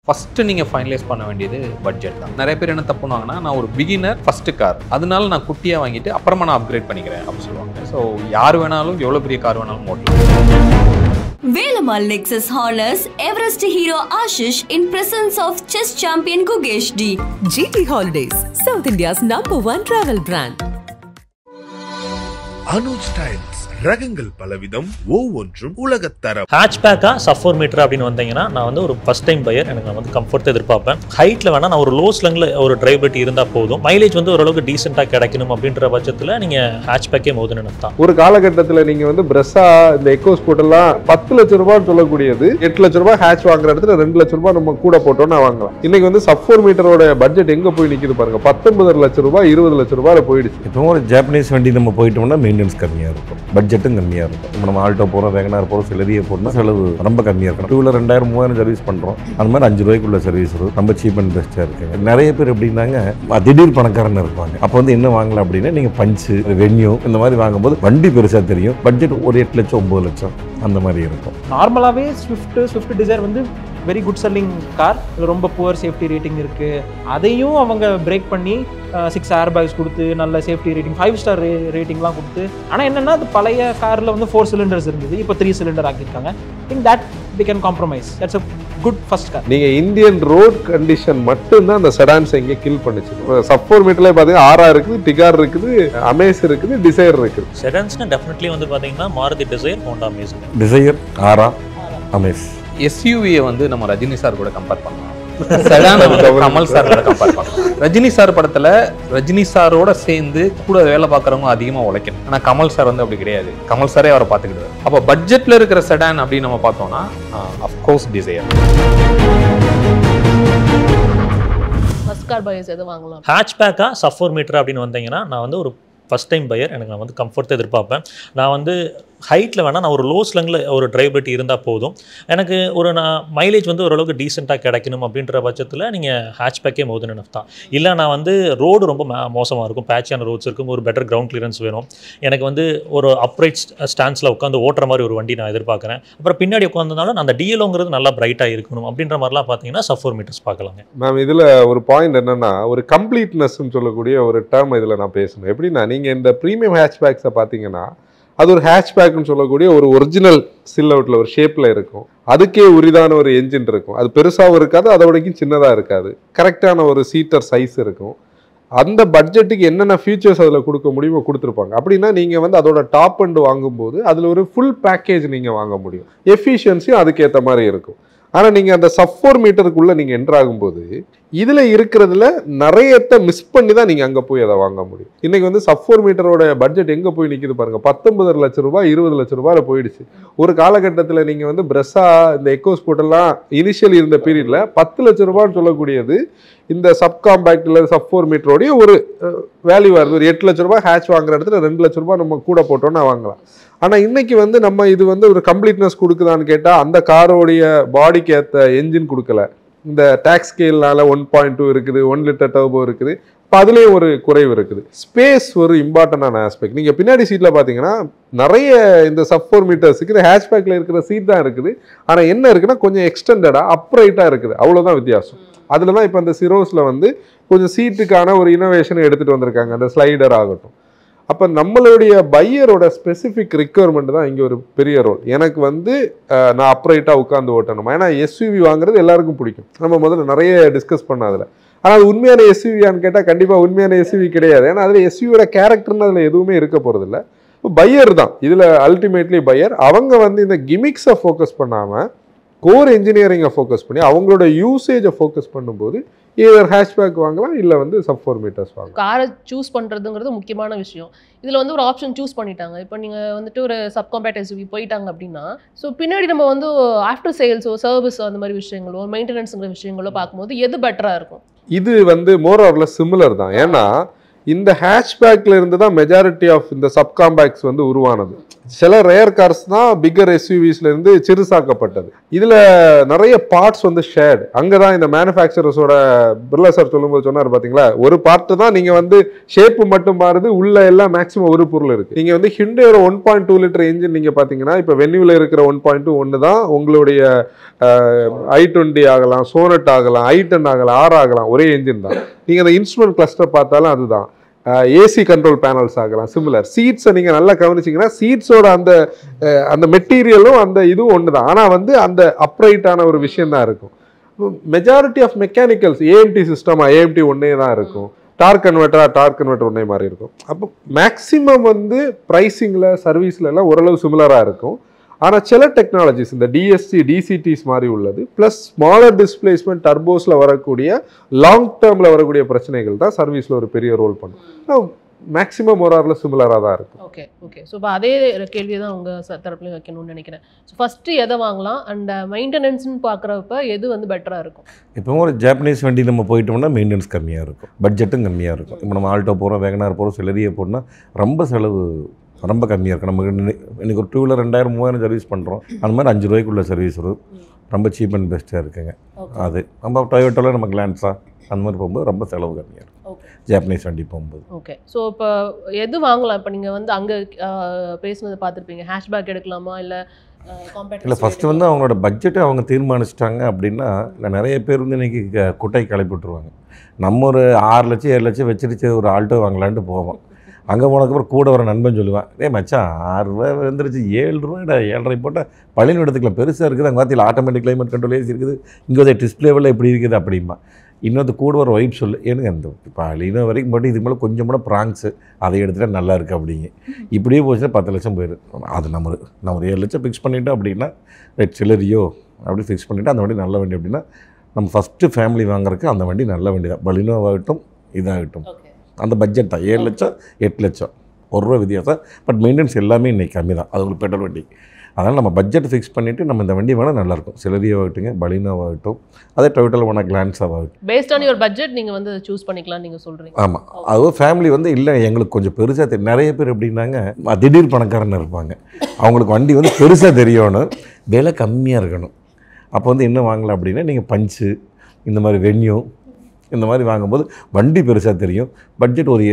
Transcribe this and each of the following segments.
First நீங்க finalise பண்ண வேண்டியது பட்ஜெட் தான். நிறைய பேர் என்ன தப்பு பண்ணுவாங்கன்னா, நான் ஒரு பிகினர் ஃபர்ஸ்ட் கார், அதனால நான் குட்டியா வாங்கிட்டு அப்புறமா நான் அப்கிரேட் பண்ணிக்கிறேன் அப்படின்னு சொல்லுவாங்க. ஸோ யார் வேணாலும் எவ்வளவு பெரிய கார் வேணாலும் ஓட்டலாம். Velamal Nexus honors Everest hero Ashish in presence of chess champion Gugesh D. GT Holidays, South India's #1 travel brand. Anuj styles ரகங்கள் பலவிதம், ஒவ்வொன்றும் உலகத்தரம். ஹேட்ச்பேக்கா சஃபோர் மீட்டர் அப்படின்னு வந்தீங்கன்னா, நான் வந்து ஒரு ஃபர்ஸ்ட் டைம் பையர், எனக்கு நான் வந்து கம்ஃபர்ட் எதிர்பார்ப்பேன். ஹைட்ல வேணா நான் ஒரு லோ ஸ்லங்கில் ஒரு டிரைவபிலிட்டி இருந்தால் போதும். மைலேஜ் வந்து ஓரளவுக்கு டீசெண்டாக கிடைக்கணும் அப்படின்ற பட்சத்தில் நீங்கள் ஹேட்ச்பேக்கே மோதுன்னு நினைத்தான். ஒரு காலகட்டத்தில் நீங்கள் வந்து பிரஸ்ஸா இந்த எக்கோஸ் போட்டெல்லாம் 10 லட்சம் ரூபான்னு சொல்லக்கூடியது 8 லட்சம் ரூபாய் ஹேட்ச் வாங்குற இடத்துல 2 லட்சம் ரூபாய் நம்ம கூட போட்டோம்னா வாங்கலாம். இன்னைக்கு வந்து சஃபோர் மீட்டரோட பட்ஜெட் எங்க போய் நிற்குது பாருங்க, 19 லட்சம் ரூபாய் 20 லட்சம் ரூபாயில போயிடுச்சு. இப்போ ஒரு ஜாப்பனீஸ் வண்டி நம்ம போயிட்டோம்னா மெயின்டெனன்ஸ் கம்மியாக இருக்கும், பட்ஜெட்டும் கம்மியாக இருக்கும். இப்போ நம்ம ஆல்டோ போகிறோம், வேகனார் போகிறோம், சிலரியே போகிறோம்னா செலவு ரொம்ப கம்மியாக இருக்கும். 2 வீலர் 2000-3000 சர்வீஸ் பண்ணுறோம், அந்த மாதிரி 5 ரூபாய்க்குள்ள சர்வீஸ் வரும். ரொம்ப சீப் அண்ட் பெஸ்ட்டாக இருக்குங்க. நிறைய பேர் எப்படின்னாங்க, திடீர் பணக்காரன் இருப்பாங்க. அப்போ வந்து என்ன வாங்கலாம் அப்படின்னா, நீங்கள் பஞ்சு, வென்யூ இந்த மாதிரி வாங்கும்போது வண்டி பெருசாக தெரியும். பட்ஜெட் ஒரு 8 லட்சம் 9 லட்சம் அந்த மாதிரி இருக்கும். நார்மலாகவே ஸ்விஃப்ட் டிசைர் வந்து வெரி குட் செல்லிங் கார். ரொம்ப புவர் சேஃப்டி ரேட்டிங் இருக்குது. அதையும் அவங்க பிரேக் பண்ணி 6 ஏர் பேக்ஸ் கொடுத்து நல்ல சேஃப்டி ரேட்டிங் 5 ஸ்டார் ரேட்டிங்லாம் கொடுத்து, ஆனால் என்னென்னா அது பழைய காரில் வந்து 4 சிலிண்டர்ஸ் இருந்தது, இப்போ 3 சிலிண்டர் ஆக்கியிருக்காங்க. Think that they can compromise. That's a good first car. நீங்க இந்தியன் ரோட் கண்டிஷன் மட்டும்தான் அந்த செடான்ஸ் இங்கே கில் பண்ணுச்சு. சஃபோர் மீட்டர்ல பாத்தீங்கன்னா ஆரா இருக்குது, டிகார் இருக்குது, அமேஸ் இருக்குது, டிசைர் இருக்குது. செடான்ஸ்னா டெஃபினெட்லி வந்து பார்த்தீங்கன்னா Maruti Dzire, Honda Amaze. Dzire, Aura, Amaze. எஸ்யூவியை வந்து நம்ம ரஜினி சார் கூட கம்பேர் பண்ணலாம், செடானை வந்து கமல் சார் கூட கம்பேர் பண்ணலாம். ரஜினி சார் படத்துல ரஜினி சாரோட சேர்ந்து கூட வேலை பார்க்குறவங்க அதிகமா உழைக்கணும். ஆனா கமல் சார் வந்து அப்படி கிடையாது, கமல் சாரே அவரை பார்த்துக்கிட்டாரு. அப்போ பட்ஜெட்ல இருக்கிற செடான் அப்படின்னு நம்ம பார்த்தோம்னா of course Dzire. First car buyers எது வாங்கலாம்? ஹேட்ச்பேக்கா சஃபோர் மீட்டர் அப்படின்னு வந்தீங்கன்னா, நான் வந்து ஒரு ஃபஸ்ட் டைம் பையர், எனக்கு நான் வந்து கம்ஃபர்ட் எதிர்பார்ப்பேன். நான் வந்து ஹைட்டில் வேணால் நான் ஒரு லோ ஸ்லங்கில் ஒரு டிரைவபிலிட்டி இருந்தால் போதும். எனக்கு ஒரு மைலேஜ் வந்து ஓரளவுக்கு டீசெண்டாக கிடைக்கணும் அப்படின்ற பட்சத்தில் நீங்கள் ஹேட்ச்பேக்கே மோதுன்னு நினைத்தான். இல்லை நான் வந்து ரோடு ரொம்ப மோசமாக இருக்கும், பேட்சியான ரோட்ஸ் இருக்கும், ஒரு பெட்டர் கிரவுண்ட் கிளியரன்ஸ் வேணும், எனக்கு வந்து ஒரு அப்ரைட் ஸ்டாண்ட்ஸில் உட்காந்து ஓட்டுற மாதிரி ஒரு வண்டி நான் எதிர்பார்க்குறேன். அப்புறம் பின்னாடி உட்காந்துனாலும் அந்த டிஎல்ஓங்கிறது நல்லா பிரைட்டாக இருக்கணும் அப்படின்ற மாதிரிலாம் பார்த்தீங்கன்னா சஃபோர் மீட்டர்ஸ் பார்க்கலாங்க. மேம் இதில் ஒரு பாயிண்ட் என்னன்னா, ஒரு கம்ப்ளீட்னஸ்ன்னு சொல்லக்கூடிய ஒரு டேர்ம் இதில் நான் பேசணும். எப்படின்னா, நீங்கள் இந்த ப்ரீமியம் ஹேட்ச்பேக்ஸை பார்த்தீங்கன்னா, அது ஒரு ஹேட்ச்பேக்னு சொல்லக்கூடிய ஒரு ஒரிஜினல் சில்லவுட்டில் ஒரு ஷேப்பில் இருக்கும். அதுக்கே உரிதான ஒரு என்ஜின் இருக்கும். அது பெருசாகவும் இருக்காது, அதோடக்கும் சின்னதாக இருக்காது. கரெக்டான ஒரு சீட்டர் சைஸ் இருக்கும். அந்த பட்ஜெட்டுக்கு என்னென்ன ஃபீச்சர்ஸ் அதில் கொடுக்க முடியுமோ கொடுத்துருப்பாங்க. அப்படின்னா நீங்கள் வந்து அதோட டாப் அண்ட் வாங்கும்போது அதில் ஒரு ஃபுல் பேக்கேஜ் நீங்கள் வாங்க முடியும். எஃபிஷியன்சியும் அதுக்கேற்ற மாதிரி இருக்கும். ஆனால் நீங்கள் அந்த சஃபோர் மீட்டருக்குள்ளே நீங்கள் என்ட்ராகும்போது இதில் இருக்கிறதுல நிறையத்தை மிஸ் பண்ணி தான் நீங்கள் அங்கே போய் அதை வாங்க முடியும். இன்றைக்கி வந்து சஃபோர் மீட்டரோட பட்ஜெட் எங்கே போய் நிற்கிது பாருங்கள், 19 லட்சம் ரூபாய் 20 லட்சம் ரூபாயில் போயிடுச்சு. ஒரு காலகட்டத்தில் நீங்கள் வந்து பிரஸ்ஸா இந்த எக்கோஸ் போட்டெல்லாம் இனிஷியல் இருந்த பீரியடில் 10 லட்சம் ரூபான்னு சொல்லக்கூடியது இந்த சப்காம்பேக்ட் இல்லை சஃபோர் மீட்டரோடைய ஒரு வேல்யூ வருது. ஒரு 8 லட்சம் ரூபாய் ஹேட்ச் வாங்குற இடத்துல 2 லட்சம் ரூபாய் நம்ம கூட போட்டோன்னா வாங்கலாம். ஆனால் இன்னைக்கு வந்து நம்ம இது வந்து ஒரு கம்ப்ளீட்னஸ் கொடுக்குதான்னு கேட்டால், அந்த காரோடைய பாடிக்கு ஏற்ற என்ஜின் கொடுக்கல. இந்த டாக்ஸ் ஸ்கேல்னால 1.2 இருக்குது, 1 லிட்டர் டர்போ இருக்குது. இப்போ அதுலேயும் ஒரு குறைவு இருக்குது. ஸ்பேஸ் ஒரு இம்பார்ட்டண்டான ஆஸ்பெக்ட். நீங்கள் பின்னாடி சீட்டில் பார்த்தீங்கன்னா நிறைய இந்த சஃபோர் மீட்டர்ஸுக்கு இந்த ஹேட்ச்பேக்கில் இருக்கிற சீட் தான் இருக்குது. ஆனால் என்ன இருக்குன்னா, கொஞ்சம் எக்ஸ்டெண்டடாக அப்ரைட்டாக இருக்குது, அவ்வளோதான் வித்தியாசம். அதில் தான் இப்போ அந்த சிரோஸில் வந்து கொஞ்சம் சீட்டுக்கான ஒரு இனோவேஷனை எடுத்துகிட்டு வந்திருக்காங்க, அந்த ஸ்லைடர் ஆகட்டும். அப்போ நம்மளுடைய பையரோட ஸ்பெசிஃபிக் ரிக்குவயர்மெண்ட் தான் இங்கே ஒரு பெரிய ரோல். எனக்கு வந்து நான் அப்ரைட்டாக உட்காந்து ஓட்டணும். ஏன்னா எஸ்யூவி வாங்குறது எல்லாருக்கும் பிடிக்கும், நம்ம முதல்ல நிறைய டிஸ்கஸ் பண்ண அதில். ஆனால் அது உண்மையான எஸ்யூவியான்னு கேட்டால் கண்டிப்பாக உண்மையான எஸ்யூவி கிடையாது. ஏன்னா அதில் எஸ்யூவியோட கேரக்டர்னு அதில் எதுவுமே இருக்க போகிறதில்ல. இப்போ பையர் தான் இதில் அல்டிமேட்லி பையர். அவங்க வந்து இந்த கிமிக்ஸை ஃபோக்கஸ் பண்ணாமல் கோர் இன்ஜினியரிங்கை ஃபோக்கஸ் பண்ணி அவங்களோட யூசேஜை ஃபோக்கஸ் பண்ணும்போது either hatchback வாங்கலாம், இல்லை வந்து சப்-4 மீட்டர்ஸ் வாங்கலாம். காரை சூஸ் பண்ணுறதுங்கிறது முக்கியமான விஷயம். இதில் வந்து ஒரு ஆப்ஷன் சூஸ் பண்ணிட்டாங்க. இப்போ நீங்கள் வந்துட்டு ஒரு சப்காம்பேக்ட் எஸ்யூவி போயிட்டாங்க அப்படின்னா, ஸோ பின்னாடி நம்ம வந்து ஆஃப்டர் சேல்ஸோ சர்வீஸோ அந்த மாதிரி விஷயங்களோ மெயின்டெனன்ஸுங்கிற விஷயங்களோ பார்க்கும்போது எது பெட்டராக இருக்கும்? இது வந்து மோர் ஆர் லெஸ் சிமிலர் தான். ஏன்னா இந்த ஹேட்ச்பேக்ல இருந்து தான் மெஜாரிட்டி ஆஃப் இந்த சப்காம்பேக்ஸ் வந்து உருவானது. சில ரேர் கார்ஸ் தான் பிக்கர் எஸ்யூவிஸ்ல இருந்து சிறுசாக்கப்பட்டது. இதுல நிறைய பார்ட்ஸ் வந்து ஷேர்டு. அங்கதான் இந்த மேனுஃபேக்சரர்ஸோட பிர்லா சார் சொல்லும்போது சொன்னார் பாத்தீங்களா, ஒரு பார்ட் தான் நீங்க வந்து ஷேப்பு மட்டும் மாறுது, உள்ள எல்லாம் மேக்ஸிமம் ஒரு பொருள் இருக்கு. நீங்க வந்து ஹிண்டேயோட 1.2 லிட்டர் என்ஜின் நீங்க பாத்தீங்கன்னா இப்ப வென்யூல இருக்கிற 1.2 ஒன்று தான் உங்களுடைய i20 ஆகலாம், சோனட் ஆகலாம், i10 ஆகலாம், R ஆகலாம், ஒரே என்ஜின் தான். நீங்க அந்த இன்ஸ்ட்ருமெண்ட் கிளஸ்டர் பார்த்தாலும் அதுதான். ஏசி கண்ட்ரோல் பேனல்ஸ் ஆகலாம், சிமிலர். சீட்ஸை நீங்கள் நல்லா கவனிச்சிங்கன்னா சீட்ஸோட அந்த மெட்டீரியலும் அந்த இதுவும் ஒன்று தான். ஆனால் வந்து அந்த அப்ரைட்டான ஒரு விஷயம் தான் இருக்கும். மெஜாரிட்டி ஆஃப் மெக்கானிக்கல்ஸ் ஏஎம்டி சிஸ்டமாக ஏஎம்டி ஒன்றே தான் இருக்கும், டார்க் கன்வெர்ட்டர் ஒன்றே மாதிரி இருக்கும். அப்போ மேக்ஸிமம் வந்து ப்ரைஸிங்கில் சர்வீஸில் எல்லாம் ஓரளவு சிமிலராக இருக்கும். ஆனால் சில டெக்னாலஜிஸ் இந்த டிஎஸ்சி டிசிடிஸ் மாதிரி உள்ளது ப்ளஸ் ஸ்மாலர் டிஸ்பிளேஸ்மெண்ட் டர்போஸில் வரக்கூடிய லாங் டேர்மில் வரக்கூடிய பிரச்சனைகள் தான் சர்வீஸில் ஒரு பெரிய ரோல் பண்ணும். மேக்ஸிமம் ஒரு ஆரில் சிமிலராக தான் இருக்கும். ஓகே ஸோ இப்போ அதே கேள்வியை தான் உங்கள் தரப்புலையும் வைக்கணும்னு நினைக்கிறேன். ஸோ ஃபஸ்ட்டு எதை வாங்கலாம் அண்ட் மெயின்டெனன்ஸ்னு பார்க்குறப்ப எது வந்து பெட்டராக இருக்கும்? இப்போ ஒரு ஜாப்பனீஸ் வண்டி நம்ம போயிட்டோம்னா மெயின்டெனன்ஸ் கம்மியாக இருக்கும், பட்ஜெட்டும் கம்மியாக இருக்கும். இப்போ நம்ம ஆல்டோ போகிறோம், வேகனார் போகிறோம், சிலரியே போனால் ரொம்ப செலவு ரொம்ப கம்மியாக இருக்கும். நமக்கு இன்றைக்கி ஒரு 2 2000-3000 சர்வீஸ் பண்ணுறோம், அந்த மாதிரி 5 ரூபாய்க்குள்ள சர்வீஸ் வரும். ரொம்ப சீப் அண்ட் பெஸ்ட்டாக இருக்குங்க. அது நம்ம டொயோட்டோவில் நம்ம கிளான்ஸா அந்த மாதிரி போகும்போது ரொம்ப செலவு கம்மியாக இருக்கும் ஜாப்பனீஸ் வண்டி போகும்போது. ஓகே ஸோ இப்போ எது வாங்கலாம்? இப்போ நீங்கள் வந்து அங்கே பேசுனதை பார்த்துருப்பீங்க, ஹேஷ்பேக் எடுக்கலாமா இல்லை இல்லை? ஃபஸ்ட்டு வந்து அவங்களோட பட்ஜெட்டை அவங்க தீர்மானிச்சிட்டாங்க அப்படின்னா நிறைய பேர் வந்து இன்றைக்கி குட்டை கிளப்பி விட்டுருவாங்க. நம்ம ஒரு 6 லட்சம் 7 லட்சம் வச்சிருச்சு ஒரு ஆல்டோ வாங்கலான்ட்டு போவோம். அங்கே போனதுக்கப்புறம் கூட வர நண்பன் சொல்லுவான், மச்சான் 6 ரூபா வந்துருச்சு, 7 ரூபாய்டா, 7.5 போட்டால் பழனி இடத்துக்குள்ள பெருசாக இருக்குது, அங்கே பார்த்தியில் ஆட்டோமேட்டிக் கிளைமேட் கண்ட்ரோல் ஏசி இருக்குது, இங்கே வந்து டிஸ்பிளேவில் எப்படி இருக்குது அப்படிமா. இன்னொரு கூட ஒரு வைப் சொல்லு, எனக்கு அந்த பழனி வரைக்கும் போட்டு இதுக்கு மேலே கொஞ்சம் கூட ப்ராங்க்ஸு அதை எடுத்துகிட்டா நல்லா இருக்குது அப்படிங்க. இப்படியே போச்சுன்னா 10 லட்சம் போயிடும். அது நம்ம ஒரு 7 லட்சம் ஃபிக்ஸ் பண்ணிட்டோம் அப்படின்னா சிலரியோ அப்படி ஃபிக்ஸ் பண்ணிவிட்டு அந்த வண்டி நல்ல வண்டி அப்படின்னா நம்ம ஃபஸ்ட்டு ஃபேமிலி வாங்குறதுக்கு அந்த வண்டி நல்ல வண்டி தான். பலினோவாகட்டும் இதாகட்டும் அந்த பட்ஜெட் தான் 7 லட்சம் 8 லட்சம் ஒரு ரூபா வித்தியாசம். பட் மெயின்டெனன்ஸ் எல்லாமே இன்றைக்கி கம்மி தான், அது உங்களுக்கு பெட்ரோல் வண்டி. அதனால் நம்ம பட்ஜெட் ஃபிக்ஸ் பண்ணிவிட்டு நம்ம இந்த வண்டி வேணால் நல்லாயிருக்கும். சிலரியோவாகட்டுங்க, பலினோவாகட்டும், அதே டொயோட்டோவில் வேணால் கிளான்ஸாகட்டும். பேஸ்ட் ஆன் யுவர் பட்ஜெட் நீங்கள் வந்து சூஸ் பண்ணிக்கலாம் நீங்கள் சொல்கிறீங்க. ஆமாம், அதுவும் ஃபேமிலி வந்து இல்லை எங்களுக்கு கொஞ்சம் பெருசாக தெரியும். நிறைய பேர் எப்படின்னாங்க திடீர் பணக்காரன்னு இருப்பாங்க, அவங்களுக்கு வண்டி வந்து பெருசாக தெரியணும், விலை கம்மியாக இருக்கணும். அப்போ வந்து என்ன வாங்கலாம் அப்படின்னா நீங்கள் பஞ்சு இந்த மாதிரி வென்யூ இந்த மாதிரி வாங்கும்போது வண்டி பெருசாக தெரியும், பட்ஜெட் ஒரு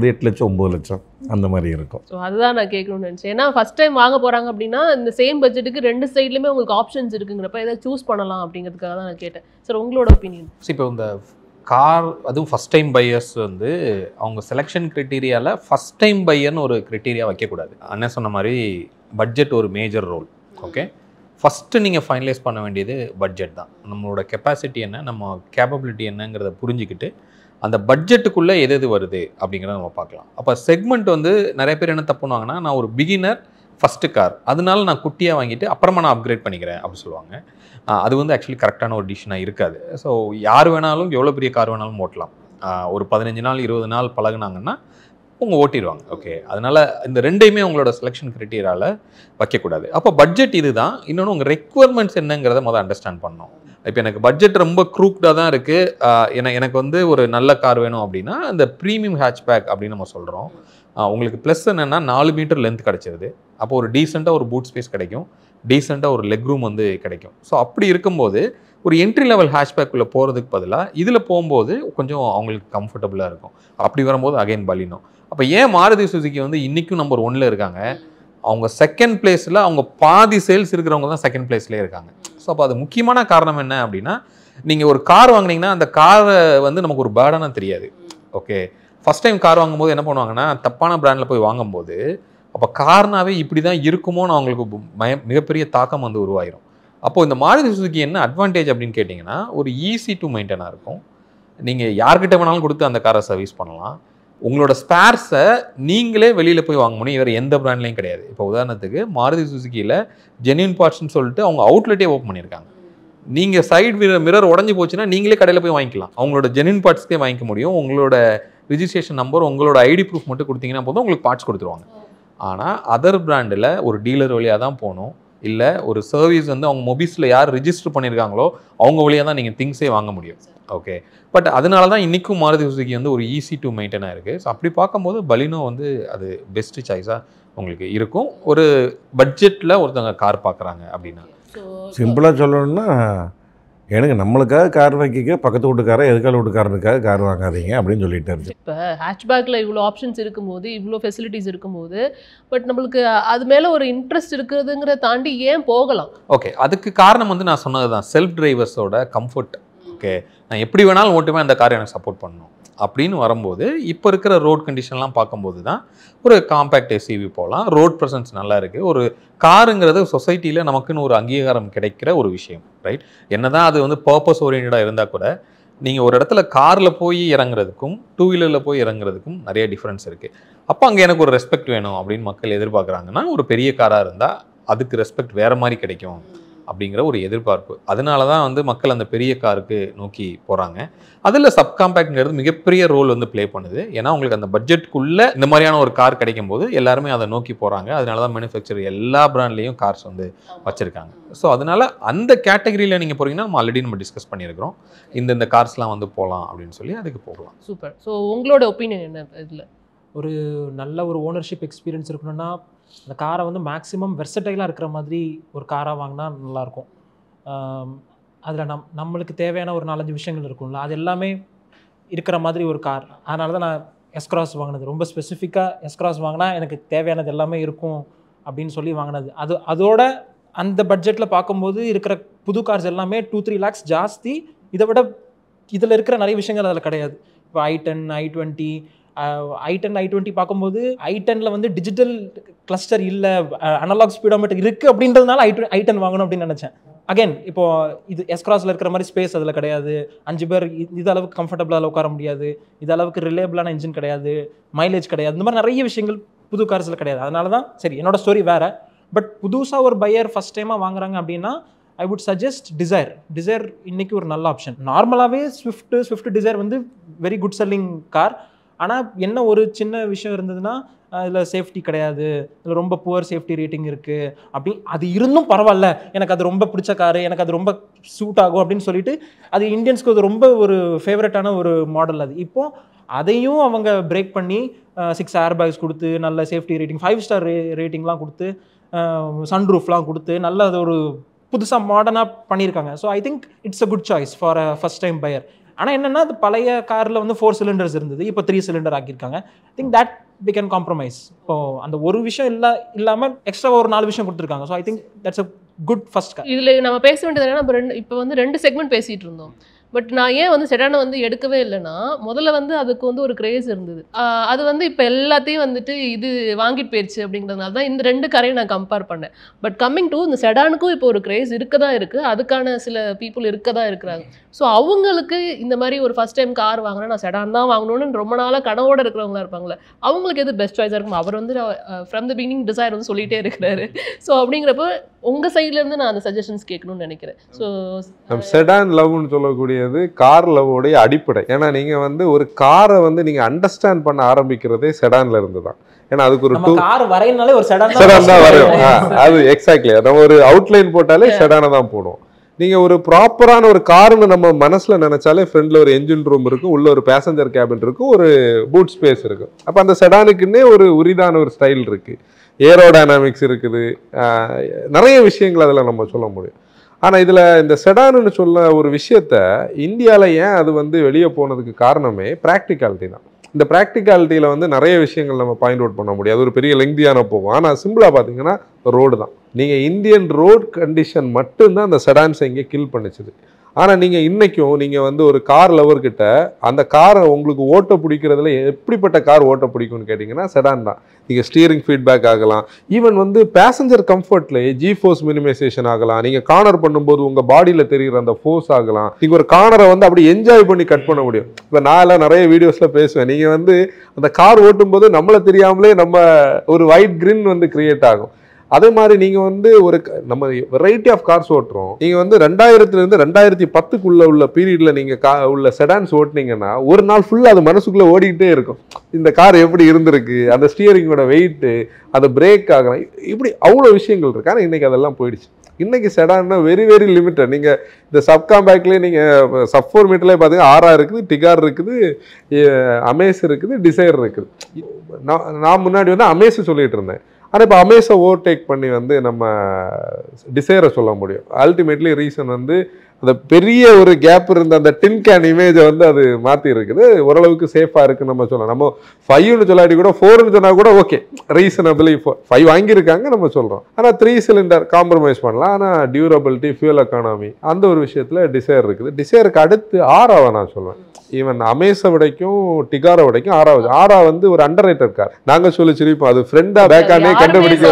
8 லட்சம் 9 லட்சம் அந்த மாதிரி இருக்கும். ஸோ அதுதான் நான் கேட்கணும்னு நினச்சேன். ஏன்னா ஃபஸ்ட் டைம் வாங்க போகிறாங்க அப்படின்னா இந்த சேம் பட்ஜெட்டுக்கு 2 சைட்லையுமே உங்களுக்கு ஆப்ஷன்ஸ் இருக்குங்கிறப்ப எதாவது சூஸ் பண்ணலாம் அப்படிங்கிறதுக்காக தான் நான் கேட்டேன். சார் உங்களோட ஒப்பீனியன்? இப்போ இந்த கார் அதுவும் ஃபஸ்ட் டைம் பையர்ஸ் வந்து அவங்க செலெக்ஷன் க்ரைட்டீரியாவில் ஃபஸ்ட் டைம் பையர்னு ஒரு க்ரைட்டீரியா வைக்கக்கூடாது. அண்ணன் சொன்ன மாதிரி பட்ஜெட் ஒரு மேஜர் ரோல். ஓகே, ஃபஸ்ட்டு நீங்கள் ஃபைனலைஸ் பண்ண வேண்டியது பட்ஜெட் தான். நம்மளோட கெப்பாசிட்டி என்ன, நம்ம கேப்பபிலிட்டி என்னங்கிறத புரிஞ்சுக்கிட்டு அந்த பட்ஜெட்டுக்குள்ளே எது வருது அப்படிங்கிறத நம்ம பார்க்கலாம். அப்போ செக்மெண்ட் வந்து நிறைய பேர் என்ன தப்பு பண்ணுவாங்கன்னா, நான் ஒரு பிகினர் ஃபஸ்ட்டு கார் அதனால நான் குட்டியாக வாங்கிட்டு அப்புறமா நான் அப்கிரேட் பண்ணிக்கிறேன் அப்படி சொல்லுவாங்க. அது வந்து ஆக்சுவலி கரெக்டான ஒரு டிசிஷனாக இருக்காது. ஸோ யார் வேணாலும் எவ்வளோ பெரிய கார் வேணாலும் ஓட்டலாம். ஒரு 15 நாள் 20 நாள் பழகுனாங்கன்னா அவங்க ஓட்டிடுவாங்க. ஓகே, அதனால் இந்த ரெண்டையுமே உங்களோட செலெக்ஷன் க்ரைட்டீரியாவில் வைக்கக்கூடாது. அப்போ பட்ஜெட் இது தான். இன்னொன்று உங்கள் ரெக்குவயர்மெண்ட்ஸ் என்னங்கிறத முதல் அண்டர்ஸ்டாண்ட் பண்ணணும். இப்போ எனக்கு பட்ஜெட் ரொம்ப க்ரூக்டாக தான் இருக்குது, எனக்கு வந்து ஒரு நல்ல கார் வேணும் அப்படின்னா இந்த ப்ரீமியம் ஹேட்ச்பேக் அப்படின்னு நம்ம சொல்கிறோம். உங்களுக்கு ப்ளஸ் என்னென்னா 4 மீட்டர் லென்த் கிடச்சிருது. அப்போ ஒரு டீசெண்டாக ஒரு பூட் ஸ்பேஸ் கிடைக்கும், டீசெண்டாக ஒரு லெக் ரூம் வந்து கிடைக்கும். ஸோ அப்படி இருக்கும்போது ஒரு என்ட்ரி லெவல் ஹேஷ்பேக்குள்ளே போகிறதுக்கு பதிலாக இதில் போகும்போது கொஞ்சம் அவங்களுக்கு கம்ஃபர்டபுளாக இருக்கும். அப்படி வரும்போது அகைன் பலினோ. அப்போ ஏன் மாருதி சுசுகி வந்து இன்றைக்கும் நம்பர் 1ல் இருக்காங்க? அவங்க செகண்ட் பிளேஸில் அவங்க பாதி சேல்ஸ் இருக்கிறவங்க தான் செகண்ட் பிளேஸ்லேயே இருக்காங்க. ஸோ அப்போ அது முக்கியமான காரணம் என்ன அப்படின்னா, நீங்கள் ஒரு கார் வாங்கினீங்கன்னா அந்த காரை வந்து நமக்கு ஒரு பேர்டான தெரியாது. ஓகே, ஃபஸ்ட் டைம் கார் வாங்கும்போது என்ன பண்ணுவாங்கன்னா, தப்பான பிராண்டில் போய் வாங்கும்போது அப்போ கார்னாவே இப்படி தான் இருக்குமோன்னு அவங்களுக்கு மிகப்பெரிய தாக்கம் வந்து உருவாயிரும். அப்போது இந்த மாருதி சுசுகி என்ன அட்வான்டேஜ் அப்படின்னு கேட்டிங்கன்னா, ஒரு ஈஸி டு மெயின்டைனாக இருக்கும். நீங்கள் யார்கிட்ட வேணாலும் கொடுத்து அந்த காரை சர்வீஸ் பண்ணலாம். உங்களோட ஸ்பேர்ஸை நீங்களே வெளியில் போய் வாங்க முடியும், வேறு எந்த பிராண்ட்லையும் கிடையாது. இப்போ உதாரணத்துக்கு மாருதி சுசுகியில் ஜென்யூன் பார்ட்ஸ்ன்னு சொல்லிட்டு அவங்க அவுட்லெட்டே ஓப்பன் பண்ணியிருக்காங்க. நீங்கள் சைடு மிரர் உடஞ்சி போச்சுன்னா நீங்களே கடையில் போய் வாங்கிக்கலாம். அவங்களோட ஜென்யூன் பார்ட்ஸ்க்கே வாங்கிக்க முடியும். உங்களோட ரிஜிஸ்ட்ரேஷன் நம்பர் உங்களோட ஐடி ப்ரூஃப் மட்டும் கொடுத்தீங்கன்னா போதும், உங்களுக்கு பார்ட்ஸ் கொடுத்துருவாங்க. ஆனால் அதர் பிராண்டில் ஒரு டீலர் வழியாக தான் போகணும். இல்லை ஒரு சர்வீஸ் வந்து அவங்க மொபைல்ஸில் யார் ரிஜிஸ்டர் பண்ணியிருக்காங்களோ அவங்க வழியாக தான் நீங்கள் திங்ஸே வாங்க முடியும். ஓகே, பட் அதனால தான் இன்றைக்கும் மாருதி சுசுகி வந்து ஒரு ஈஸி டு மெயின்டைனாக இருக்குது. ஸோ அப்படி பார்க்கும்போது பலினோ வந்து அது பெஸ்ட்டு சாய்ஸாக உங்களுக்கு இருக்கும் ஒரு பட்ஜெட்டில் ஒருத்தவங்க கார் பார்க்குறாங்க அப்படின்னா. சிம்பிளாக சொல்லணும்னா எனக்கு நம்மளுக்காக கார் வாங்கிக்க பக்கத்து வீட்டுக்காரன் எதுக்கால வீட்டுக்காரனுக்காக கார் வாங்காதீங்க அப்படின்னு சொல்லிட்டு இருந்துச்சு. இப்போ ஹேட்ச்பேக்கில் இவ்வளோ ஆப்ஷன்ஸ் இருக்கும்போது இவ்வளோ ஃபெசிலிட்டிஸ் இருக்கும்போது பட் நம்மளுக்கு அது மேலே ஒரு இன்ட்ரெஸ்ட் இருக்குதுங்கிறத தாண்டி ஏன் போகலாம்? ஓகே, அதுக்கு காரணம் வந்து நான் சொன்னது தான், செல்ஃப் டிரைவர்ஸோட கம்ஃபர்ட். ஓகே, நான் எப்படி வேணாலும் ஓட்டுமே அந்த கார் எனக்கு சப்போர்ட் பண்ணணும் அப்படின்னு வரும்போது இப்போ இருக்கிற ரோட் கண்டிஷன்லாம் பார்க்கும்போது தான் ஒரு காம்பேக்ட் எஸ்யூவி போகலாம். ரோட் ப்ரெசன்ஸ் நல்லா இருக்குது. ஒரு காருங்கிறது சொசைட்டியில் நமக்குன்னு ஒரு அங்கீகாரம் கிடைக்கிற ஒரு விஷயம், ரைட்? என்னதான் அது வந்து பர்பஸ் ஓரியன்டாக இருந்தால் கூட நீங்கள் ஒரு இடத்துல காரில் போய் இறங்குறதுக்கும் 2 வீலரில் போய் இறங்குறதுக்கும் நிறைய டிஃப்ரென்ஸ் இருக்குது. அப்போ அங்கே எனக்கு ஒரு ரெஸ்பெக்ட் வேணும் அப்படின்னு மக்கள் எதிர்பார்க்குறாங்கன்னா ஒரு பெரிய காராக இருந்தால் அதுக்கு ரெஸ்பெக்ட் வேறு மாதிரி கிடைக்கும் அப்படிங்கிற ஒரு எதிர்பார்ப்பு. அதனால தான் வந்து மக்கள் அந்த பெரிய காருக்கு நோக்கி போகிறாங்க. அதில் சப்காம்பேக்ட்ங்கிறது மிகப்பெரிய ரோல் வந்து ப்ளே பண்ணுது. ஏன்னா உங்களுக்கு அந்த பட்ஜெட்டுக்குள்ளே இந்த மாதிரியான ஒரு கார் கிடைக்கும் போது எல்லாருமே அதை நோக்கி போகிறாங்க. அதனால தான் மேனுஃபேக்சர் எல்லா பிராண்ட்லேயும் கார்ஸ் வந்து வச்சுருக்காங்க. ஸோ அதனால் அந்த கேட்டகரியில் நீங்கள் போகிறீங்கன்னா நம்ம ஆல்ரெடி நம்ம டிஸ்கஸ் பண்ணியிருக்கிறோம், இந்த கார்ஸ்லாம் வந்து போகலாம் அப்படின்னு சொல்லி அதுக்கு போகலாம். சூப்பர். ஸோ உங்களோட ஒப்பீனியன் என்ன இதில்? ஒரு நல்ல ஒரு ஓனர்ஷிப் எக்ஸ்பீரியன்ஸ் இருக்கணும்னா அந்த காரை வந்து மேக்ஸிமம் வெர்சடைலாக இருக்கிற மாதிரி ஒரு காராக வாங்கினா நல்லாயிருக்கும். அதில் நம்மளுக்கு தேவையான ஒரு 4-5 விஷயங்கள் இருக்கும்ல, அது எல்லாமே இருக்கிற மாதிரி ஒரு கார். அதனால தான் நான் எஸ்கிராஸ் வாங்கினது. ரொம்ப ஸ்பெசிஃபிக்காக எஸ்கிராஸ் வாங்கினா எனக்கு தேவையானது எல்லாமே இருக்கும் அப்படின்னு சொல்லி வாங்கினது. அதோட அந்த பட்ஜெட்டில் பார்க்கும்போது இருக்கிற புது கார்ஸ் எல்லாமே 2-3 lakhs ஜாஸ்தி. இதை விட இதில் இருக்கிற நிறைய விஷயங்கள் அதில் கிடையாது. இப்போ i10, i20 i10 i20 பார்க்கும்போது i10ல வந்து டிஜிட்டல் கிளஸ்டர் இல்லை, அனலாக் ஸ்பீடோமீட்டர் இருக்குது அப்படின்றதுனால i10 வாங்கணும் அப்படின்னு நினச்சேன். அகைன் இப்போ இது எஸ்கிராஸில் இருக்கிற மாதிரி ஸ்பேஸ் அதில் கிடையாது. 5 பேர் இது அளவுக்கு கம்ஃபர்டபுளாக உட்கார முடியாது. இது அளவுக்கு ரிலேபிளான இன்ஜின் கிடையாது, மைலேஜ் கிடையாது. இந்த மாதிரி நிறைய விஷயங்கள் புது கார்ஸில் கிடையாது. அதனால தான் சரி, என்னோட ஸ்டோரி வேறு. பட் புதுசாக ஒரு பையர் ஃபஸ்ட் டைமாக வாங்குறாங்க அப்படின்னா ஐ வுட் சஜஸ்ட் டிசைர் இன்னைக்கு ஒரு நல்ல ஆப்ஷன். நார்மலாகவே ஸ்விஃப்ட் டிசைர் வந்து வெரி குட் செல்லிங் கார். ஆனால் என்ன ஒரு சின்ன விஷயம் இருந்ததுன்னா இதில் சேஃப்டி கிடையாது, இதில் ரொம்ப புவர் சேஃப்டி ரேட்டிங் இருக்குது. அப்படி அது இருந்தும் பரவாயில்ல, எனக்கு அது ரொம்ப பிடிச்ச காரு, எனக்கு அது ரொம்ப சூட் ஆகும் அப்படின்னு சொல்லிட்டு அது இந்தியன்ஸ்க்கு அது ரொம்ப ஒரு ஃபேவரட்டான ஒரு மாடல். அது இப்போது அதையும் அவங்க பிரேக் பண்ணி 6 ஏர்பேக்ஸ் கொடுத்து நல்ல சேஃப்டி ரேட்டிங் 5 ஸ்டார் ரேட்டிங்லாம் கொடுத்து சன்ரூஃப்லாம் கொடுத்து நல்ல அது ஒரு புதுசாக மாடர்னாக பண்ணியிருக்காங்க. So I think it's a good choice for a first time buyer. ஆனால் என்னென்னா அது பழைய காரில் வந்து 4 cylinders இருந்தது, இப்போ 3 cylinder ஆக்கியிருக்காங்க. I think that we can compromise. இப்போது அந்த ஒரு விஷயம் இல்லாமல் எக்ஸ்ட்ரா ஒரு 4 விஷயம் கொடுத்துருக்காங்க. So I think that's a good first car. இதில் நம்ம பேச வேண்டியது என்னன்னா, நம்ம இப்போ வந்து 2 செக்மெண்ட் பேசிகிட்டு இருந்தோம். பட் நான் ஏன் வந்து செடானை வந்து எடுக்கவே இல்லைன்னா, முதல்ல வந்து அதுக்கு வந்து ஒரு கிரேஸ் இருந்தது. அது வந்து இப்போ எல்லாத்தையும் வந்துட்டு இது வாங்கிட்டு போயிடுச்சு அப்படிங்கிறதுனால தான் இந்த 2 காரையும் நான் கம்பேர் பண்ணேன். பட் கம்மிங் டு இந்த செடானுக்கும் இப்போ ஒரு கிரேஸ் இருக்க தான் இருக்குது, அதுக்கான சில பீப்புள் இருக்க தான் இருக்கிறாங்க. ஸோ அவங்களுக்கு இந்த மாதிரி ஒரு ஃபஸ்ட் டைம் கார் வாங்கினா நான் செடான் தான் வாங்கணும்னு ரொம்ப நாளாக கனவோடு இருக்கிறவங்களா இருப்பாங்களே, அவங்களுக்கு எது பெஸ்ட் சாய்ஸாக இருக்கும்? அவர் வந்து ஃப்ரம் த பிகினிங் டிசைர் வந்து சொல்லிகிட்டே இருக்கிறாரு. ஸோ அப்படிங்கிறப்ப உங்கள் சைட்லேருந்து நான் அந்த சஜஷன்ஸ் கேட்கணும்னு நினைக்கிறேன். ஸோ செடான் லவ்னு சொல்லக்கூடியது கார் லவ்வோடைய அடிப்படை. ஏன்னா நீங்கள் வந்து ஒரு காரை வந்து நீங்கள் அண்டர்ஸ்டாண்ட் பண்ண ஆரம்பிக்கிறதே செடான்ல இருந்து தான். ஏன்னா அதுக்கு ஒரு கார் வரையினாலே ஒரு செடான் தான் வரையும். அது எக்ஸாக்ட்லி நம்ம ஒரு அவுட்லைன் போட்டாலே செடானை தான் போடுவோம். நீங்கள் ஒரு ப்ராப்பரான ஒரு காருன்னு நம்ம மனசில் நினச்சாலே ஃப்ரண்டில் ஒரு என்ஜின் ரூம் இருக்கும், உள்ள ஒரு பேசஞ்சர் கேபின் இருக்கும், ஒரு பூட் ஸ்பேஸ் இருக்கும். அப்போ அந்த செடானுக்குன்னே ஒரு உரிதான ஒரு ஸ்டைல் இருக்குது, ஏரோடைனாமிக்ஸ் இருக்குது, நிறைய விஷயங்கள் அதில் நம்ம சொல்ல முடியும். ஆனால் இதில் இந்த செடானுன்னு சொல்ல ஒரு விஷயத்த இந்தியாவில் ஏன் அது வந்து வெளியே போனதுக்கு காரணமே ப்ராக்டிகாலிட்டி தான். இந்த ப்ராக்டிகாலிட்டியில் வந்து நிறைய விஷயங்கள் நம்ம பாயிண்ட் அவுட் பண்ண முடியாது, ஒரு பெரிய லெங்தியான போகும். ஆனால் சிம்பிளாக பார்த்தீங்கன்னா ரோடு தான். நீங்கள் இந்தியன் ரோட் கண்டிஷன் மட்டும்தான் அந்த செடான்ஸை இங்கே கில் பண்ணிச்சுது. ஆனால் நீங்கள் இன்றைக்கும் நீங்கள் வந்து ஒரு கார் லவர்கிட்ட அந்த காரை உங்களுக்கு ஓட்ட பிடிக்கிறதுல எப்படிப்பட்ட கார் ஓட்ட பிடிக்கும்னு கேட்டிங்கன்னா செடான் தான். நீங்கள் ஸ்டீரிங் ஃபீட்பேக் ஆகலாம், ஈவன் வந்து பேசஞ்சர் கம்ஃபர்ட்லேயே ஜி ஃபோர்ஸ் மினிமைசேஷன் ஆகலாம், நீங்கள் கார்னர் பண்ணும்போது உங்கள் பாடியில் தெரிகிற அந்த ஃபோர்ஸ் ஆகலாம், நீங்கள் ஒரு கார்னரை வந்து அப்படி என்ஜாய் பண்ணி கட் பண்ண முடியும். இப்போ நான் எல்லாம் நிறைய வீடியோஸில் பேசுவேன், நீங்கள் வந்து அந்த கார் ஓட்டும்போது நம்மளை தெரியாமலே நம்ம ஒரு ஒயிட் கிரின் வந்து கிரியேட் ஆகும். அதே மாதிரி நீங்கள் வந்து நம்ம வெரைட்டி ஆஃப் கார்ஸ் ஓட்டுறோம். நீங்கள் வந்து 2000 2010 உள்ள பீரியடில் நீங்கள் உள்ள செடான்ஸ் ஓட்டினீங்கன்னா ஒரு நாள் ஃபுல்லாக அது மனசுக்குள்ளே ஓடிக்கிட்டே இருக்கும். இந்த கார் எப்படி இருந்திருக்கு, அந்த ஸ்டியரிங்கோட வெயிட்டு, அது பிரேக் ஆகலாம், இப்படி அவ்வளோ விஷயங்கள் இருக்கு. ஆனால் இன்றைக்கி அதெல்லாம் போயிடுச்சு. இன்றைக்கி செடான்னா வெரி வெரி லிமிட்டட். நீங்கள் இந்த சப்காம்பேக்ட்லேயே நீங்கள் சப் 4 மீட்டர்லேயே பார்த்தீங்கன்னா ஆரா இருக்குது, டிகார் இருக்குது, அமேஸ் இருக்குது, டிசைர் இருக்குது. நான் முன்னாடி வந்து அமேஸ் சொல்லிட்டு இருந்தேன். ஆனால் இப்போ அமேஸை ஓவர்டேக் பண்ணி வந்து நம்ம டிசைரை சொல்ல முடியும். அல்டிமேட்லி ரீசன் வந்து அந்த பெரிய ஒரு கேப் இருந்த அந்த டின் கேன் இமேஜை வந்து அது மாற்றி இருக்குது. ஓரளவுக்கு சேஃபாக இருக்குன்னு நம்ம சொல்லலாம். நம்ம 5ன்னு சொல்லாட்டி கூட 4ன்னு சொன்னால் கூட ஓகே, ரீசனபிளி 5 வாங்கியிருக்காங்க நம்ம சொல்கிறோம். ஆனால் 3 சிலிண்டர் காம்ப்ரமைஸ் பண்ணலாம். ஆனால் டியூரபிலிட்டி, ஃபியூல் எக்கானமி, அந்த ஒரு விஷயத்தில் டிசைர் இருக்குது. டிசைருக்கு அடுத்து ஆராவை நான் சொல்லுவேன். ஈவன் அமேஸை விடைக்கும் டிகாரை விடைக்கும் ஆரா வந்து ஒரு அண்டர் ரேட்டட் கார். நாங்கள் சொல்லி சிரிப்போம், அது ஃப்ரெண்டா பேக்கானே கண்டுபிடிக்க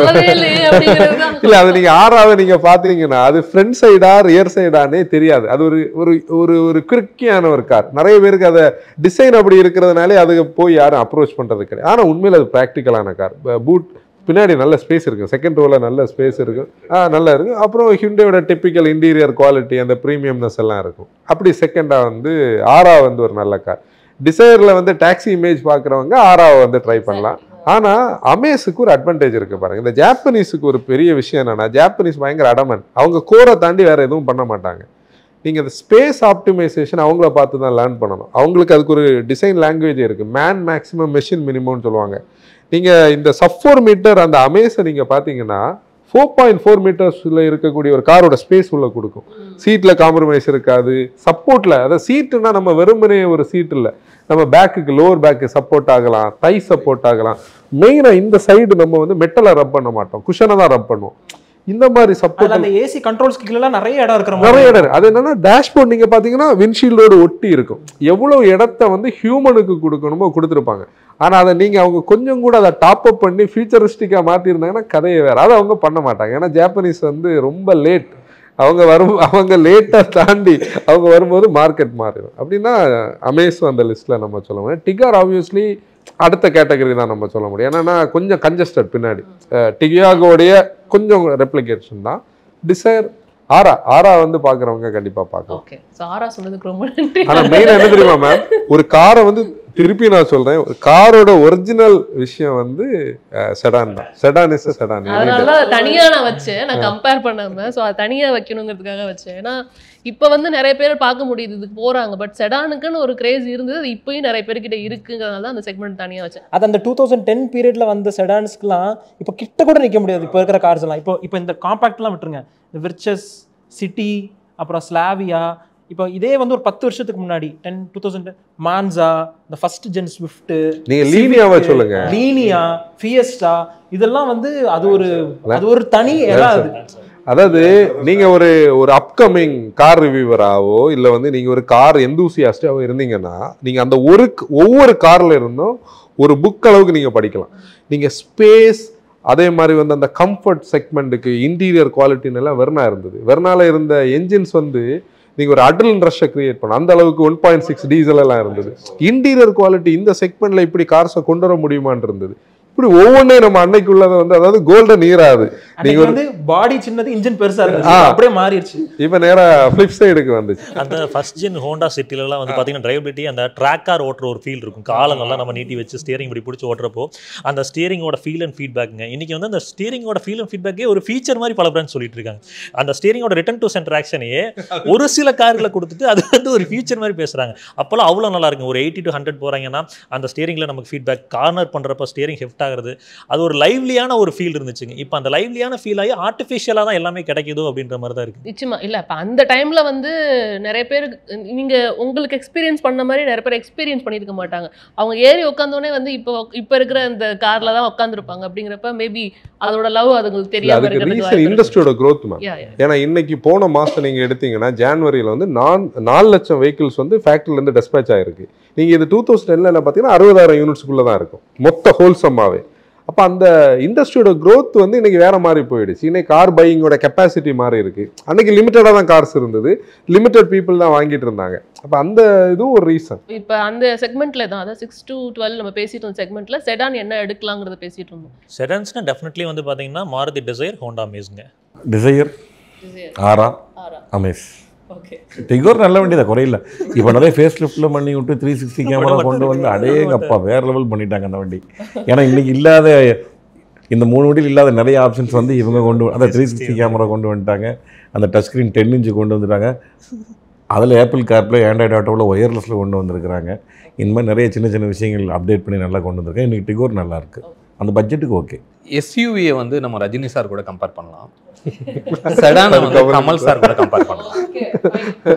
இல்லை. அது நீங்கள் ஆராவை நீங்கள் பார்த்தீங்கன்னா அது ஃப்ரண்ட் சைடா ரியர் சைடானே தெரியாது. அது ஒரு கிறுக்கியான ஒரு கார். நிறைய பேருக்கு அதை டிசைன் அப்படி இருக்கிறதுனாலே அதுக்கு போய் யாரும் அப்ரோச் பண்ணுறது கிடையாது. ஆனால் உண்மையில் அது ப்ராக்டிக்கலான கார். பூட் பின்னாடி நல்ல ஸ்பேஸ் இருக்குது, செகண்ட் ரோவில் நல்ல ஸ்பேஸ் இருக்கும், நல்லா இருக்குது. அப்புறம் ஹியூண்டாயோட டிப்பிக்கல் இன்டீரியர் குவாலிட்டி, அந்த ப்ரீமியம்னஸ் எல்லாம் இருக்கும். அப்படி செகண்டாக வந்து ஆரா வந்து ஒரு நல்ல கார். டிசைரில் வந்து டாக்ஸி இமேஜ் பார்க்குறவங்க ஆராவை வந்து ட்ரை பண்ணலாம். ஆனால் அமேஸுக்கு ஒரு அட்வான்டேஜ் இருக்குது பாருங்கள். இந்த ஜாப்பனீஸுக்கு ஒரு பெரிய விஷயம் என்னென்னா, ஜாப்பனீஸ் பயங்கர அடமன். அவங்க கோரை தாண்டி வேறு எதுவும் பண்ண மாட்டாங்க. நீங்கள் இந்த ஸ்பேஸ் ஆப்டிமைசேஷன் அவங்கள பார்த்து தான் லேர்ன் பண்ணணும். அவங்களுக்கு அதுக்கு ஒரு டிசைன் லாங்குவேஜ் இருக்குது. மேன் மேக்ஸிமம் மெஷின் மினிமம்னு சொல்லுவாங்க. நீங்கள் இந்த சப் 4 மீட்டர் அந்த அமேஸை நீங்கள் பார்த்தீங்கன்னா 4.4 மீட்டர்ஸில் இருக்கக்கூடிய ஒரு காரோட ஸ்பேஸ் உள்ள கொடுக்கும். சீட்டில் காம்ப்ரமைஸ் இருக்காது. சப்போர்ட்டில், அதாவது சீட்டுன்னா நம்ம வெறுமனே ஒரு சீட் இல்லை, நம்ம பேக்குக்கு லோவர் பேக்கு சப்போர்ட் ஆகலாம், தை சப்போர்ட் ஆகலாம். மெயினாக இந்த சைடு நம்ம வந்து மெட்டலை ரப் பண்ண மாட்டோம், குஷனை தான் ரப் பண்ணுவோம். இந்த மாதிரி சப்போர்ட் அந்த ஏசி கண்ட்ரோல்ஸ் கீழலாம் நிறைய இடம் இருக்கிற மாதிரி நிறைய இடம். அது என்னன்னா டேஷ்போர்ட் நீங்க பாத்தீங்கன்னா விண்ட்ஷீல்டோடு ஒட்டி இருக்கும். எவ்வளவு இடத்த வந்து ஹியூமனுக்கு கொடுக்கணுமோ கொடுத்துருப்பாங்க. ஆனா அதை நீங்க அவங்க கொஞ்சம் கூட அதை டாப் அப் பண்ணி ஃபியூச்சரிஸ்டிக்கா மாத்தி இருந்தாங்கன்னா கதையை வேற. அதை அவங்க பண்ண மாட்டாங்க. ஏன்னா ஜாப்பனீஸ் வந்து ரொம்ப லேட். அவங்க லேட்டா தாண்டி அவங்க வரும்போது மார்க்கெட் மாறிடும். அப்படின்னா அமேஸும் அந்த லிஸ்ட்ல நம்ம சொல்ல முடியும். டிகார் ஆப்வியஸ்லி அடுத்த கேட்டகரி தான் நம்ம சொல்ல முடியும். ஏன்னா கொஞ்சம் கன்ஜஸ்டட் பின்னாடி. டியாகோடைய கொஞ்சம் ரெப்ளிகேஷன் தான். டிசைர், ஆரா வந்து பாக்குறவங்க கண்டிப்பா பார்க்கலாம். ஓகே, சோ ஆரா சொன்னதுக்கு ரொம்ப நன்றி. ஆனா மெயின் என்ன தெரியுமா மேம், ஒரு காரை வந்து திருப்பி நான் சொல்றேன், ஒரு காரோட ஒரிஜினல் விஷயம் வந்து செடான் தான். Sedan is sedan. அதனால தனியா நான் வச்சேன், நான் கம்பேர் பண்ணாம. சோ அது தனியா வைக்கணுங்கிறதுக்காக வச்சேன். ஏன்னா இப்போ வந்து நிறைய பேர் பார்க்க முடியுது, இதுக்கு போறாங்க. பட் செடானுக்குன்னு ஒரு கிரேஸ் இருந்தது, அது இப்பயும் நிறைய பேர்கிட்ட இருக்குங்கிறதுனால தான் அந்த செக்மெண்ட் தனியா வச்சேன். அது அந்த 2010 பீரியட்ல வந்த செடான்ஸ்க்குலாம் இப்போ கிட்ட கூட நிற்க முடியாது. இப்போ இருக்கிற கார்ஸ் எல்லாம் இப்போ இந்த காம்பாக்ட்லாம் விட்டுருங்க, இந்த விர்ச்சஸ், சிட்டி, அப்புறம் ஸ்லாவியா. இப்போ இதே வந்து ஒரு 10 வருஷத்துக்கு முன்னாடி 2010 மான்சா, இந்த ஃபர்ஸ்ட் ஜென் ஸ்விஃப்ட், நீங்க லீனியாவை சொல்லுங்க, லீனியா, ஃபியஸ்டா, இதெல்லாம் வந்து அது ஒரு தனி ஏதாவது. அதாவது நீங்க ஒரு அப்கமிங் கார் ரிவ்யூவராவோ இல்லை வந்து நீங்க ஒரு கார் எந்தூசியாஸ்டாவோ இருந்தீங்கன்னா நீங்க அந்த ஒவ்வொரு கார்ல இருந்தும் ஒரு புக் அளவுக்கு நீங்க படிக்கலாம். நீங்க ஸ்பேஸ், அதே மாதிரி வந்து அந்த கம்ஃபர்ட் செக்மெண்ட்டுக்கு இன்டீரியர் குவாலிட்டின்னு எல்லாம் வெர்னா இருந்தது. வெர்னால இருந்த என்ஜின்ஸ் வந்து நீங்க ஒரு அட்ரினல் ரஷ்ஷை கிரியேட் பண்ண அந்த அளவுக்கு 1.6 டீசல் எல்லாம் இருந்தது. இன்டீரியர் குவாலிட்டி இந்த செக்மெண்ட்ல இப்படி கார்ஸை கொண்டு வர முடியுமான்னு இருந்தது. இப்படி ஒவ்வொன்றே நம்ம அன்னைக்கு உள்ளதை வந்து, அதாவது கோல்டன் ஈராது. நீங்க வந்து பாடி சின்னது, இன்ஜின் பெருசா இருந்துச்சு, அப்படியே மாறிடுச்சு. இப்போ நேரா ஃபிளிப் சைடுக்கு வந்துச்சு. அந்த ஃபர்ஸ்ட் ஜென் ஹோண்டா சிட்டிலலாம் வந்து பார்த்தீங்கன்னா டிரைவபிலிட்டி, அந்த ட்ராக் கார் ஓட்டுற ஒரு ஃபீல் இருக்கும். காலை நல்லா நம்ம நீட்டி வச்சு ஸ்டியரிங் இப்படி பிடிச்சி ஓட்டுறப்போ அந்த ஸ்டியரிங்கோட ஃபீல் அண்ட் ஃபீட்பேக்குங்க. இன்னைக்கு வந்து அந்த ஸ்டியரிங்கோட ஃபீல் அண்ட் ஃபீட்பேக்கே ஒரு ஃபீச்சர் மாதிரி பல பிராண்ட் சொல்லிட்டு இருக்காங்க. அந்த ஸ்டியரிங்கோட ரிட்டர்ன் டு சென்டர் ஆக்ஷனையே ஒரு சில கார்களை கொடுத்துட்டு அது வந்து ஒரு ஃபீச்சர் மாதிரி பேசுறாங்க. அப்போல்லாம் அவ்வளோ நல்லா இருக்குங்க. ஒரு 80 to 100 போறாங்கன்னா அந்த ஸ்டியரிங்ல நமக்கு ஃபீட்பேக், கார்னர் பண்றப்ப ஸ்டியரிங் ஹெஃப்ட் ஆகுறது, அது ஒரு லைவ்லியான ஒரு ஃபீல் இருந்துச்சுங்க. இப்போ அந்த லைவ்லியான ஃபீல் ஆகி ஆர்டிஃபிஷியலாக தான் எல்லாமே கிடைக்குதோ அப்படின்ற மாதிரி தான் இருக்கு. நிச்சயமா இல்லை. இப்போ அந்த டைம்ல வந்து நிறைய பேர் நீங்க உங்களுக்கு எக்ஸ்பீரியன்ஸ் பண்ண மாதிரி நிறைய பேர் எக்ஸ்பீரியன்ஸ் பண்ணியிருக்க மாட்டாங்க. அவங்க ஏறி உட்காந்தோடனே வந்து இப்போ இருக்கிற அந்த கார்ல தான் உட்காந்துருப்பாங்க. அப்படிங்கிறப்ப மேபி அதோட லவ் அதுங்களுக்கு தெரியாம இருக்கிறது. இண்டஸ்ட்ரியோட growth மேம். ஏன்னா இன்னைக்கு போன மாசம் நீங்க எடுத்தீங்கன்னா ஜனவரியில வந்து 4 லட்சம் வெஹிக்கிள்ஸ் வந்து ஃபேக்டரியில இருந்து டிஸ்பேச் ஆயிருக்கு. நீங்க இது 2010ல பார்த்தீங்கன்னா 60,000 யூனிட்ஸ்க்குள்ள தான் இருக்கும் மொத்த ஹோல்சம்மாவே. அப்போ அந்த இண்டஸ்ட்ரியோட growth வந்து இன்னைக்கு வேற மாதிரி போயிடுச்சு. இன்னைக்கு கார் பையிங்கோட கெப்பாசிட்டி மாறி இருக்கு. அன்னைக்கு லிமிட்டடாக தான் கார்ஸ் இருந்தது, லிமிட்டட் பீப்புள் தான் வாங்கிட்டு இருந்தாங்க. அப்போ அந்த இதுவும் ஒரு ரீசன். இப்போ அந்த செக்மெண்ட்ல தான், அதாவது 6 to 12 நம்ம பேசிட்டு இருந்த செக்மெண்ட்ல செடான் என்ன எடுக்கலாங்கிறத பேசிட்டு இருந்தோம். செடான்ஸ்னா டெஃபினெட்லி வந்து பார்த்தீங்கன்னா மாருதி டிசைர், ஹோண்டா அமேஸுங்க. டிசையர், ஆரா, அமேஸ். ஓகே, டிகோர் நல்ல வண்டி தான், குறையில. இப்போ நிறைய ஃபேஸ் லிஃப்ட்டில் பண்ணி விட்டு 360 கேமரா கொண்டு வந்து அடேங்கப்பா வேற லெவல் பண்ணிட்டாங்க அந்த வண்டி. ஏன்னா இன்னைக்கு இல்லாத இந்த 3 வண்டியில் இல்லாத நிறைய ஆப்ஷன்ஸ் வந்து இவங்க கொண்டு அந்த 360 கேமரா கொண்டு வந்துட்டாங்க. அந்த டச் ஸ்க்ரீன் 10 inch கொண்டு வந்துட்டாங்க. அதில் ஆப்பிள் கார்ப்ளே, ஆண்ட்ராய்டு ஆட்டோவில் ஒயர்லெஸில் கொண்டு வந்திருக்கிறாங்க. இந்த மாதிரி நிறைய சின்ன சின்ன விஷயங்கள் அப்டேட் பண்ணி நல்லா கொண்டு வந்திருக்கேன். இன்றைக்கி டிகோர் நல்லா இருக்குது, அந்த பட்ஜெட்டுக்கு ஓகே. எஸ்யூவியை வந்து நம்ம ரஜினி சார் கூட கம்பேர் பண்ணலாம், செடானை வந்து கமல் சார் கூட கம்பேர் பண்ணலாம்.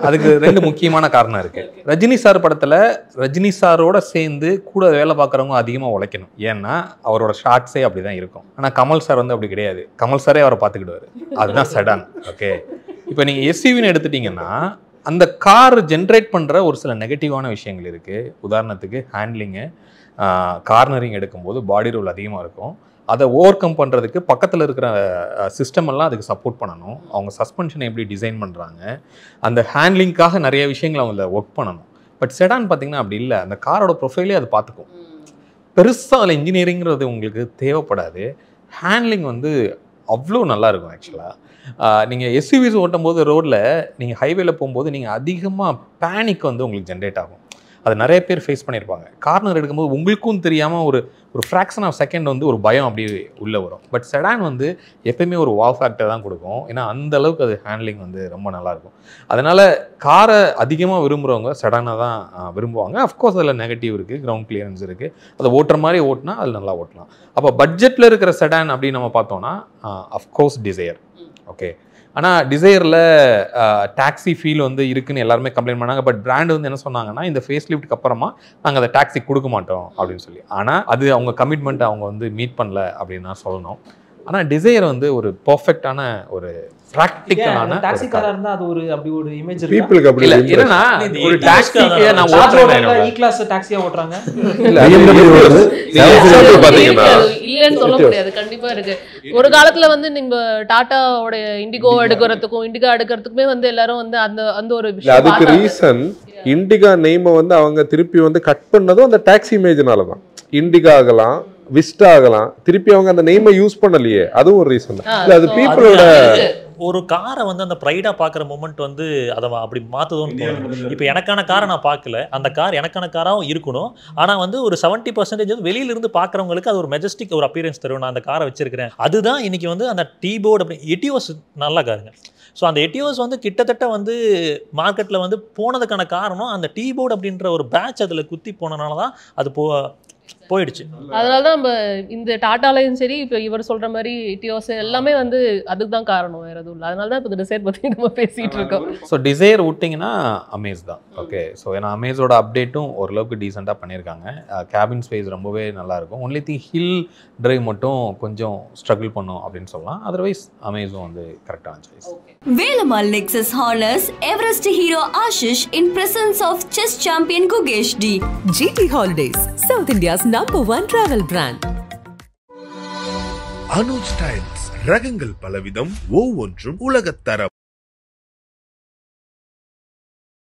அதுக்கு 2 முக்கியமான காரணம் இருக்கு. ரஜினி சார் படத்துல ரஜினி சாரோட சேர்ந்து கூட வேலை பார்க்குறவங்க அதிகமாக உழைக்கணும். ஏன்னா அவரோட ஷார்ட்ஸே அப்படிதான் இருக்கும். ஆனால் கமல் சார் வந்து அப்படி கிடையாது, கமல் சாரே அவரை பார்த்துக்கிடுவாரு. அதுதான் செடான். ஓகே, இப்போ நீங்கள் எஸ்யூவின்னு எடுத்துட்டீங்கன்னா அந்த கார் ஜென்ரேட் பண்ணுற ஒரு சில நெகட்டிவான விஷயங்கள் இருக்குது. உதாரணத்துக்கு ஹேண்ட்லிங்கு, கார்னரிங் எடுக்கும்போது பாடி ரோல் அதிகமாக இருக்கும். அதை ஓவர் கம் பண்ணுறதுக்கு பக்கத்தில் இருக்கிற சிஸ்டம் எல்லாம் அதுக்கு சப்போர்ட் பண்ணணும். அவங்க சஸ்பென்ஷனை எப்படி டிசைன் பண்ணுறாங்க, அந்த ஹேண்ட்லிங்காக நிறைய விஷயங்கள் அவங்க ஒர்க் பண்ணணும். பட் செடான் பார்த்தீங்கன்னா அப்படி இல்லை, அந்த காரோட ப்ரொஃபைலே அது பார்த்துக்கும். பெருசாக அதில் இன்ஜினியரிங்கிறது உங்களுக்கு தேவைப்படாது. ஹேண்ட்லிங் வந்து அவ்வளோ நல்லா இருக்கும். ஆக்சுவலாக நீங்கள் எஸ்யூவிஸ் ஓட்டும் போது ரோட்டில் நீங்கள் ஹைவேல போகும்போது நீங்கள் அதிகமாக பேனிக் வந்து உங்களுக்கு ஜென்ரேட் ஆகும். அது நிறைய பேர் ஃபேஸ் பண்ணியிருப்பாங்க. கார்னர் எடுக்கும்போது உங்களுக்கும் தெரியாமல் ஒரு ஃப்ராக்ஷன் ஆஃப் செகண்ட் வந்து ஒரு பயம் அப்படியே உள்ளே வரும். பட் செடான் வந்து எப்பயுமே ஒரு வாவ் ஃபேக்டர் தான் கொடுக்கும். ஏன்னா அந்த அளவுக்கு அது ஹேண்ட்லிங் வந்து ரொம்ப நல்லாயிருக்கும். அதனால் காரை அதிகமாக விரும்புகிறவங்க செடானை தான் விரும்புவாங்க. அஃப்கோர்ஸ் அதில் நெகட்டிவ் இருக்குது, கிரவுண்ட் கிளியரன்ஸ் இருக்குது. அதை ஓட்டுற மாதிரி ஓட்டினா அதில் நல்லா ஓட்டலாம். அப்போ பட்ஜெட்டில் இருக்கிற செடான் அப்படின்னு நம்ம பார்த்தோன்னா அஃப்கோர்ஸ் டிசையர். ஓகே, ஆனால் டிசைரில் டாக்ஸி ஃபீல் வந்து இருக்குன்னு எல்லாருமே கம்ப்ளைண்ட் பண்ணாங்க. பட் பிராண்ட் வந்து என்ன சொன்னாங்கன்னா, இந்த ஃபேஸ் லிஃப்ட்டுக்கு அப்புறமா நாங்கள் அதை டாக்ஸி கொடுக்க மாட்டோம் அப்படின்னு சொல்லி. ஆனால் அது அவங்க கமிட்மெண்ட் அவங்க வந்து மீட் பண்ணல அப்படின்னு நான் சொல்லணும். ஆனால் டிசைர் வந்து ஒரு பர்ஃபெக்டான ஒரு ப்ராக்டிக்கலான டாக்ஸி காரா இருந்தா அது ஒரு அப்படி ஒரு இமேஜ் இருக்கு. பீப்புளுக்கு அப்படி இல்ல. என்னன்னா ஒரு டாக்ஸிக்கு நான் ஓட்டுறேன், இ கிளாஸ் டாக்ஸியா ஓட்றாங்க. இல்லன்னு சொல்ல முடியாது, கண்டிப்பா இருக்கு. ஒரு காலத்துல வந்து நீங்க டாட்டாவோட இண்டிகோ எடுக்கிறதுக்கும் இண்டிகா எடுக்கிறதுக்குமே வந்து எல்லாரும் வந்து அந்த அந்த ஒரு விஷயம். அதுக்கு ரீசன் இண்டிகா நேமை வந்து அவங்க திருப்பி வந்து கட் பண்ணதும் அந்த டாக்ஸி இமேஜ்னால தான். இண்டிகா ஆகலாம், விஸ்டா ஆகலாம், திருப்பி அவங்க அந்த நேமை யூஸ் பண்ணலையே, அதுவும் ஒரு ரீசன் தான். இல்ல அது பீப்புளோட ஒரு காரை வந்து அந்த ப்ரைடாக பார்க்குற மூமெண்ட் வந்து அதை அப்படி மாற்றுதோன்னு தோணுது. இப்போ எனக்கான காரை நான் பார்க்கல, அந்த கார் எனக்கான காராகவும் இருக்கணும். ஆனால் வந்து ஒரு 70% வந்து வெளியிலிருந்து பார்க்குறவங்களுக்கு அது ஒரு மெஜஸ்டிக் ஒரு அப்பியரன்ஸ் தரும். நான் அந்த காரை வச்சிருக்கிறேன். அதுதான் இன்னைக்கு வந்து அந்த டீபோர்டு அப்படி எட்டியோஸ் நல்லா காருங்க. ஸோ அந்த எட்டியோஸ் வந்து கிட்டத்தட்ட வந்து மார்க்கெட்டில் வந்து போனதுக்கான காரணம் அந்த டீபோர்டு அப்படின்ற ஒரு பேட்ச் அதில் குத்தி போனனால தான் அது போயிடுச்சு. அதனால தான் நம்ம இந்த டாட்டாலையும் சரி, இப்போ இவர் சொல்ற மாதிரி டியோஸ் எல்லாமே வந்து அதுக்கு தான் காரணம், வேற எதுவும் இல்லை. அதனால தான் இப்போ டிசைர் பற்றி நம்ம பேசிட்டு இருக்கோம். ஸோ டிசைர் விட்டிங்கன்னா அமேஸ் தான். ஓகே, ஸோ ஏன்னா அமேஸோட அப்டேட்டும் ஓரளவுக்கு டீசெண்டாக பண்ணியிருக்காங்க. கேபின் ஸ்பேஸ் ரொம்பவே நல்லாயிருக்கும். ஒன்லி திங் ஹில் டிரைவ் மட்டும் கொஞ்சம் ஸ்ட்ரகிள் பண்ணும் அப்படின்னு சொல்லலாம். அதர்வைஸ் அமேஸும் வந்து கரெக்டான choice. Velamal Lexus Honors Everest Hero Ashish in presence of chess champion Gugesh D. GT Holidays, South India's #1 travel brand. Anuj styles ரகங்கள் பலவிதம், ஒவ்வொன்றும் உலகத்தரம்.